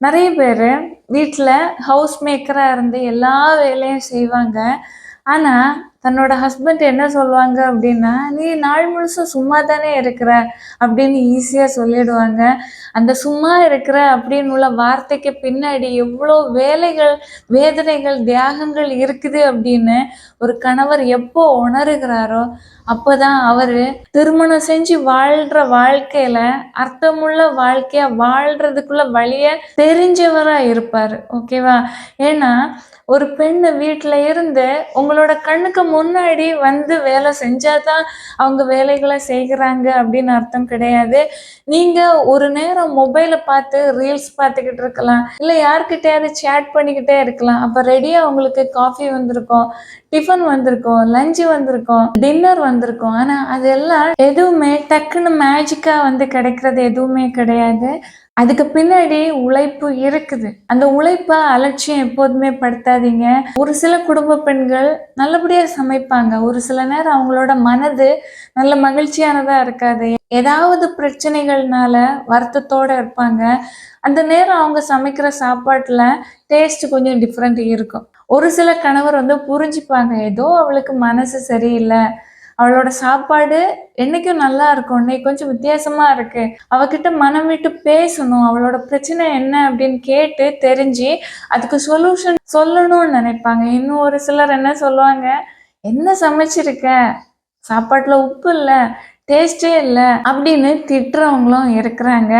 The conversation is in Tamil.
நிறைய பேர் வீட்டில் ஹவுஸ் மேக்கராக இருந்து எல்லா வேலையும் செய்வாங்க. ஆனால் தன்னோட ஹஸ்பண்ட் என்ன சொல்லுவாங்க அப்படின்னா, நீ நாள் முழுசும் சும்மா தானே இருக்கிற அப்படின்னு ஈஸியாக சொல்லிடுவாங்க. அந்த சும்மா இருக்கிற அப்படின்னு உள்ள வார்த்தைக்கு பின்னாடி எவ்வளோ வேலைகள், வேதனைகள், தியாகங்கள் இருக்குது அப்படின்னு ஒரு கணவர் எப்போ உணர்கிறாரோ அப்போதான் அவர் திருமணம் செஞ்சு வாழ்கிற வாழ்க்கையில் அர்த்தமுள்ள வாழ்க்கையாக வாழ்கிறதுக்குள்ள வழியை தெரிஞ்சவராக இருப்பார். ஓகேவா? ஏன்னா ஒரு பெண்ணு வீட்டில் இருந்து உங்களோட கண்ணுக்கு முன்னாடி வந்து வேலை செஞ்சாதான் அவங்க வேலைகளை செய்கிறாங்க அப்படின்னு அர்த்தம் கிடையாது. நீங்கள் ஒரு நேரம் மொபைலை பார்த்து ரீல்ஸ் பார்த்துக்கிட்டு இருக்கலாம், இல்லை யார்கிட்டயாவது சேட் பண்ணிக்கிட்டே இருக்கலாம். அப்போ ரெடியாக உங்களுக்கு காஃபி வந்திருக்கும், டிஃபன் வந்திருக்கும், லஞ்சு வந்திருக்கும், டின்னர் வந்திருக்கும். ஆனால் அதெல்லாம் எதுவுமே டக்குன்னு மேஜிக்காக வந்து கிடைக்கிறது எதுவுமே கிடையாது. அதுக்கு பின்னாடி உழைப்பு இருக்குது. அந்த உழைப்பை அலட்சியம் எப்போதுமே படுத்தாதீங்க. ஒரு சில குடும்ப பெண்கள் நல்லபடியாக சமைப்பாங்க. ஒரு சில நேரம் அவங்களோட மனது நல்ல மகிழ்ச்சியானதாக இருக்காது. ஏதாவது பிரச்சனைகள்னால வருத்தத்தோடு இருப்பாங்க. அந்த நேரம் அவங்க சமைக்கிற சாப்பாட்டில் டேஸ்ட் கொஞ்சம் டிஃப்ரெண்ட் இருக்கும். ஒரு சில கணவர் வந்து புரிஞ்சுப்பாங்க, ஏதோ அவளுக்கு மனசு சரியில்லை, அவளோட சாப்பாடு என்னைக்கும் நல்லா இருக்கும், இன்னைக்கு கொஞ்சம் வித்தியாசமா இருக்கு, அவகிட்ட மனம் விட்டு பேசணும், அவளோட பிரச்சனை என்ன அப்படின்னு கேட்டு தெரிஞ்சு அதுக்கு சொல்யூஷன் சொல்லணும்னு நினைப்பாங்க. இன்னும் ஒரு சிலர் என்ன சொல்லுவாங்க, என்ன சமைச்சிருக்க, சாப்பாட்டுல உப்பு இல்லை, டேஸ்டே இல்லை அப்படின்னு திட்டுறவங்களும் இருக்கிறாங்க.